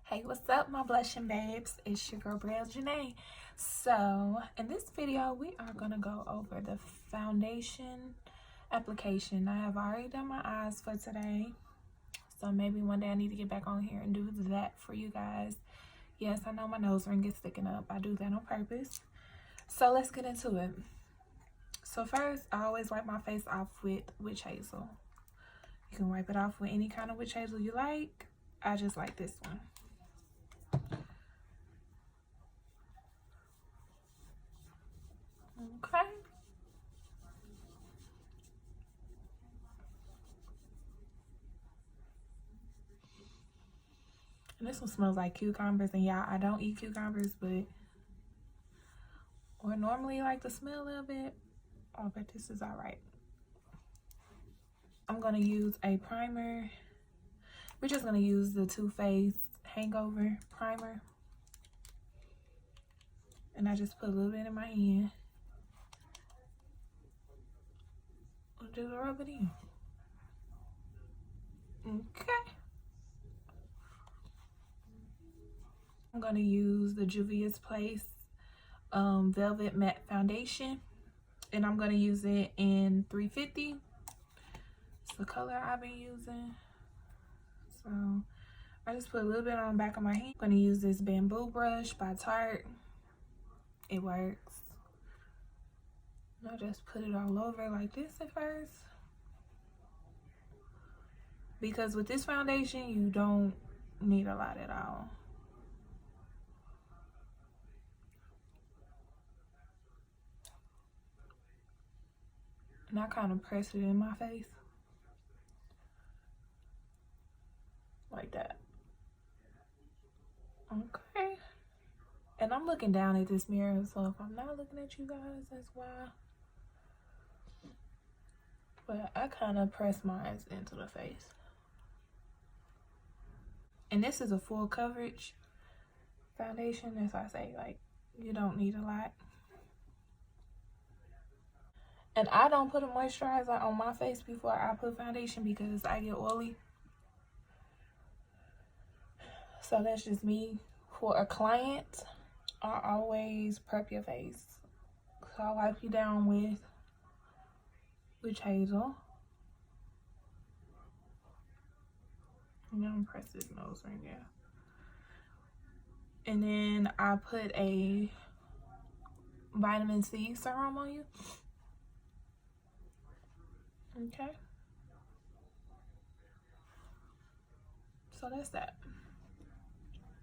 Hey, what's up, my blushing babes? It's your girl Janae. So in this video we are gonna go over the foundation application. I have already done my eyes for today, so maybe one day I need to get back on here and do that for you guys. Yes, I know my nose ring is sticking up. I do that on purpose. So let's get into it. So first, I always wipe my face off with witch hazel. You can wipe it off with any kind of witch hazel you like. I just like this one. Okay. And this one smells like cucumbers, and y'all, I don't eat cucumbers, but or normally like the smell of it. Oh, but this is all right. I'm gonna use a primer. We're just gonna use the Too Faced Hangover primer, and I just put a little bit in my hand. I'll just rub it in. Okay. I'm gonna use the Juvia's Place Velvet Matte Foundation, and I'm gonna use it in 350. It's the color I've been using. So I just put a little bit on the back of my hand. I'm gonna use this bamboo brush by Tarte. It works. I'll just put it all over like this at first, because with this foundation you don't need a lot at all. And I kind of press it in my face like that. Okay. And I'm looking down at this mirror, so if I'm not looking at you guys, that's why. But I kind of press mine into the face. And this is a full coverage foundation. As I say, like, you don't need a lot. And I don't put a moisturizer on my face before I put foundation because I get oily. So that's just me. For a client, I always prep your face. So I wipe you down with witch hazel. I'm gonna press his nose right there. And then I put a vitamin C serum on you. Okay. So that's that.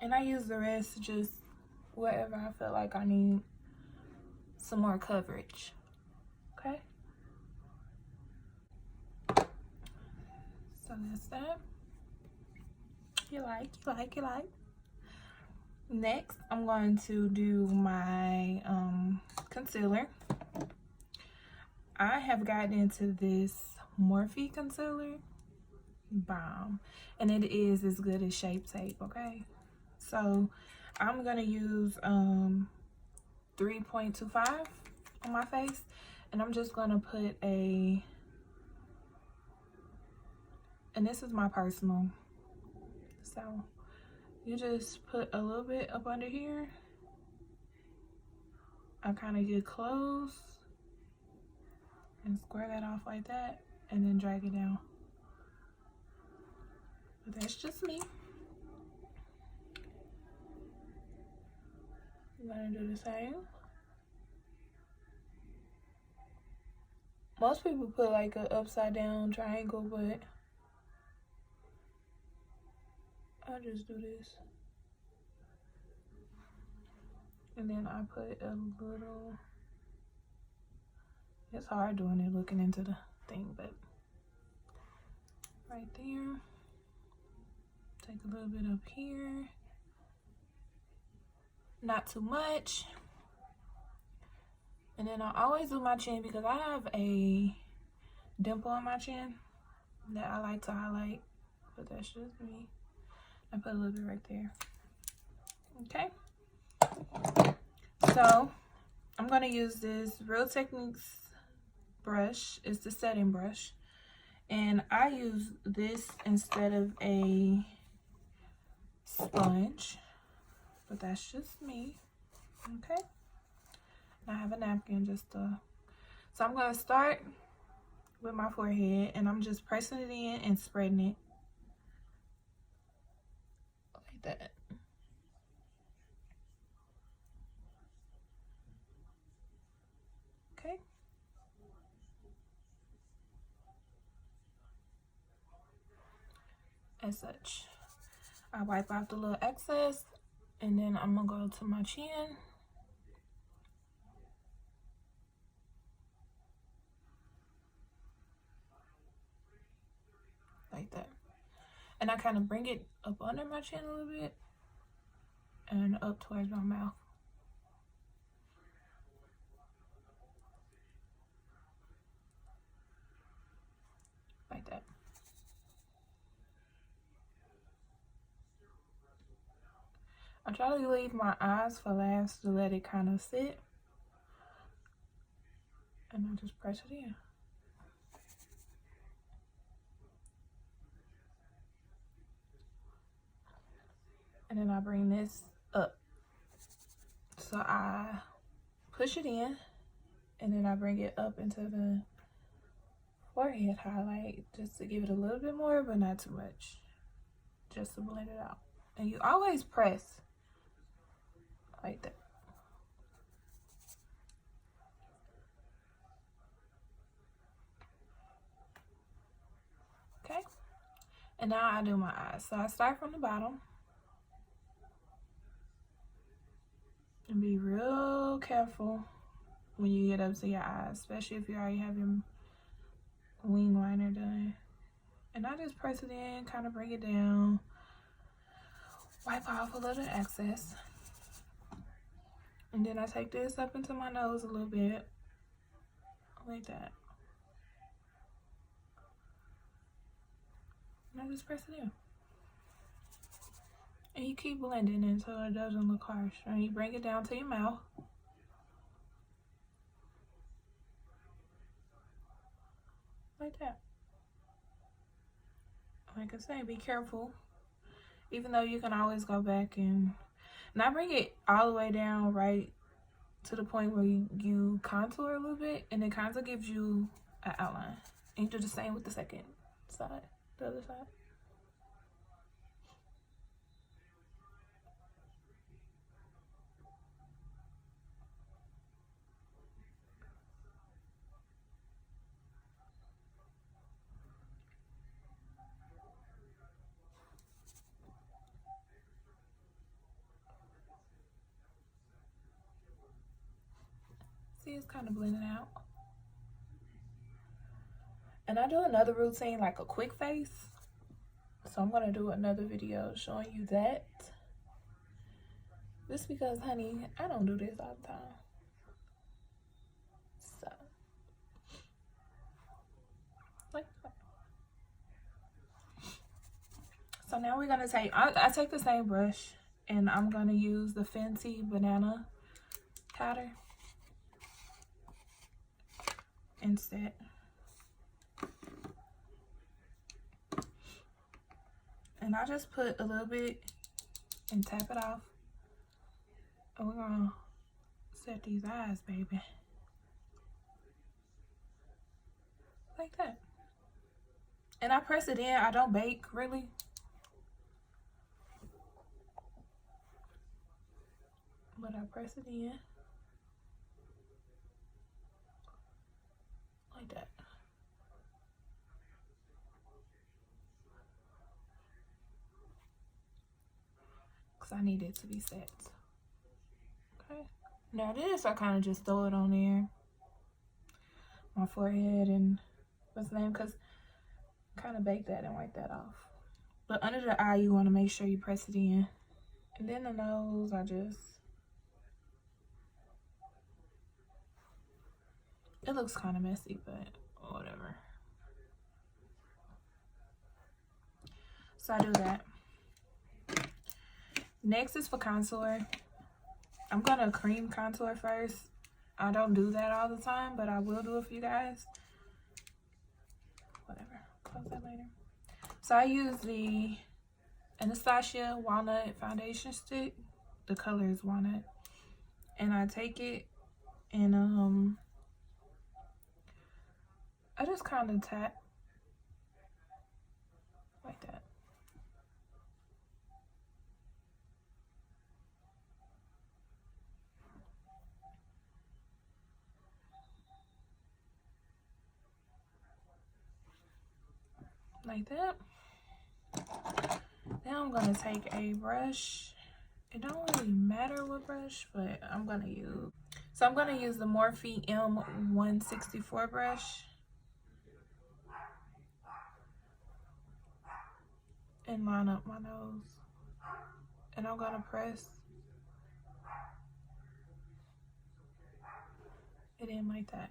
And I use the rest just wherever I feel like I need some more coverage. Okay. So that's that. You like. Next, I'm going to do my concealer. I have gotten into this Morphe concealer. Bomb. And it is as good as Shape Tape, okay? So I'm gonna use 3.25 on my face, and I'm just gonna put and this is my personal, so you just put a little bit up under here. I kind of get close and square that off like that, and then drag it down. But that's just me. I'm gonna do the same. Most people put like an upside down triangle, but I'll just do this. And then I put a little, it's hard doing it looking into the thing, but right there. Take a little bit up here. Not too much. And then I always do my chin because I have a dimple on my chin that I like to highlight, but that's just me. I put a little bit right there. Okay. So I'm gonna use this Real Techniques brush. It's the setting brush, and I use this instead of a sponge, but that's just me. Okay. I have a napkin just to, so I'm going to start with my forehead, and I'm just pressing it in and spreading it like that. Okay. As such, I wipe out the little excess, and then I'm gonna go to my chin. Like that. And I kind of bring it up under my chin a little bit and up towards my mouth. Like that. I try to leave my eyes for last to let it kind of sit. And I just press it in. And then I bring this up. So I push it in, and then I bring it up into the forehead highlight just to give it a little bit more, but not too much. Just to blend it out. And you always press like that. Okay. And now I do my eyes. So I start from the bottom. And be real careful when you get up to your eyes, especially if you already have your wing liner done. And I just press it in, kind of bring it down, wipe off a little excess. And then I take this up into my nose a little bit, like that. And I just press it in. And you keep blending until it doesn't look harsh. And you bring it down to your mouth. Like that. Like I say, be careful. Even though you can always go back and I bring it all the way down right to the point where you contour a little bit, and it kind of gives you an outline. And you do the same with the second side, the other side. See, it's kind of blending out. And I do another routine, like a quick face. So I'm going to do another video showing you that. Just because, honey, I don't do this all the time. So, like that. So now we're going to take, I take the same brush, and I'm going to use the Fenty Banana powder instead. And I just put a little bit and tap it off. And we're gonna set these eyes, baby. Like that. And I press it in. I don't bake, really. But I press it in. Like that. Because I need it to be set. Okay. Now this, I kind of just throw it on there. My forehead and what's the name? Because kind of bake that and wipe that off. But under the eye, you want to make sure you press it in. And then the nose, I just... It looks kind of messy, but whatever. So I do that. Next is for contour. I'm gonna cream contour first. I don't do that all the time, but I will do it for you guys. Whatever, close that later. So I use the Anastasia Walnut foundation stick. The color is Walnut. And I take it and I just kind of tap like that. Like that. Now I'm gonna take a brush. It don't really matter what brush, but I'm gonna use. So I'm gonna use the Morphe M164 brush and line up my nose. And I'm gonna press it in like that.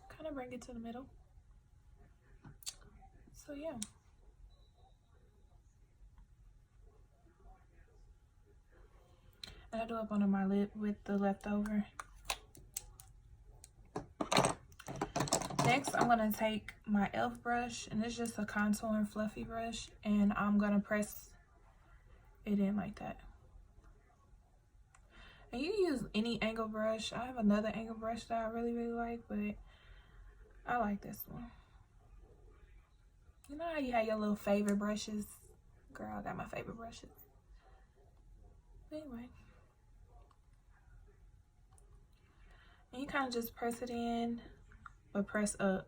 Kind of bring it to the middle. So yeah. And I do up under my lip with the leftover. Next, I'm gonna take my e.l.f. brush, and it's just a contour and fluffy brush, and I'm gonna press it in like that. And you can use any angle brush. I have another angle brush that I really like, but I like this one. You know how you have your little favorite brushes? Girl, I got my favorite brushes. Anyway. And you kind of just press it in, but press up.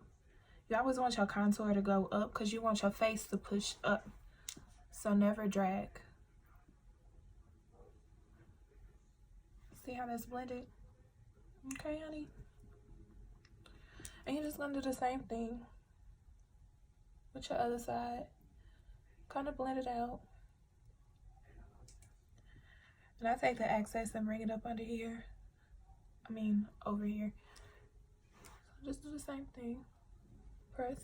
You always want your contour to go up because you want your face to push up. So never drag. See how that's blended? Okay, honey. And you're just gonna do the same thing with your other side. Kind of blend it out. And I take the excess and bring it up under here. I mean, over here. So just do the same thing. Press.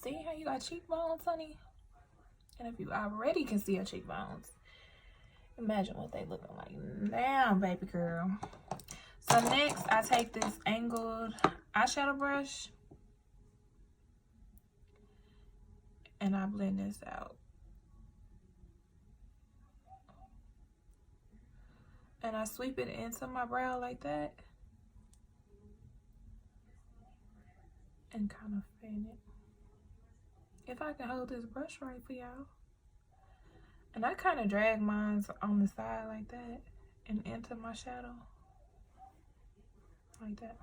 See how you got cheekbones, honey? And if you already can see your cheekbones, imagine what they looking like now, baby girl. So next, I take this angled eyeshadow brush and I blend this out. And I sweep it into my brow like that and kind of fan it. If I can hold this brush right for y'all. And I kind of drag mine on the side like that and into my shadow. Like that.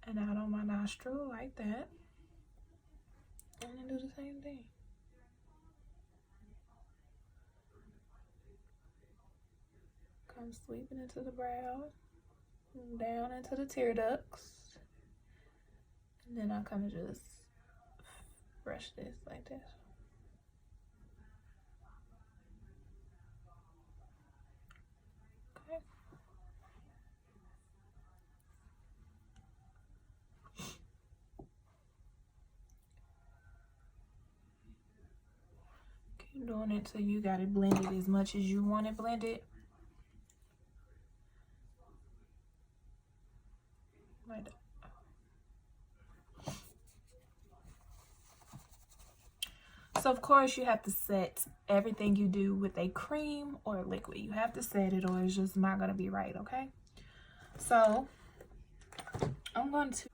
And out on my nostril like that. And then do the same thing. Come sweeping into the brow. Down into the tear ducts. And then I kind of just brush this like this. Okay. Keep doing it till you got it blended as much as you want it blended. Like that. So of course you have to set everything you do with a cream or a liquid. You have to set it or it's just not gonna be right, okay? So I'm going to,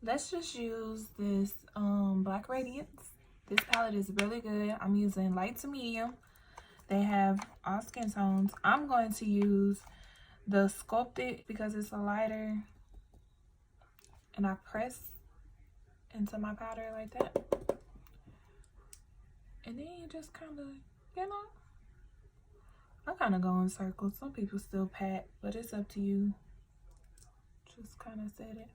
let's just use this Black Radiance. This palette is really good. I'm using light to medium. They have all skin tones. I'm going to use the Sculpted because it's a lighter. And I press into my powder like that. And then you just kind of, you know, I kind of go in circles. Some people still pat, but it's up to you. Just kind of set it.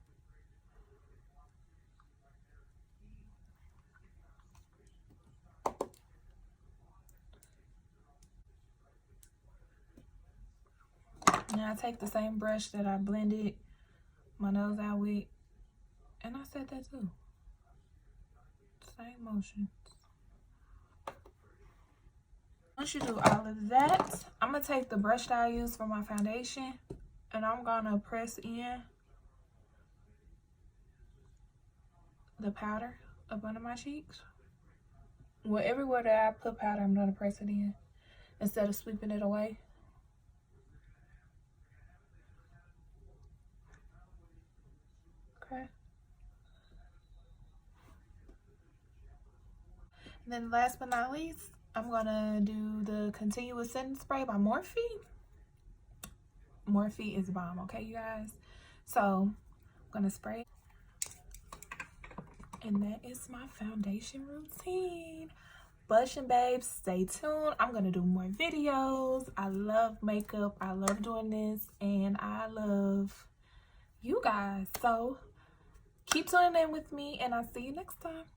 Now I take the same brush that I blended my nose out with, and I set that too. Same motion. Once you do all of that, I'm going to take the brush that I use for my foundation, and I'm going to press in the powder up under my cheeks. Well, everywhere that I put powder, I'm going to press it in instead of sweeping it away. Okay. And then last but not least, I'm going to do the continuous setting spray by Morphe. Morphe is bomb, okay, you guys? So I'm going to spray. And that is my foundation routine. Blushin' babes, stay tuned. I'm going to do more videos. I love makeup. I love doing this. And I love you guys. So keep tuning in with me, and I'll see you next time.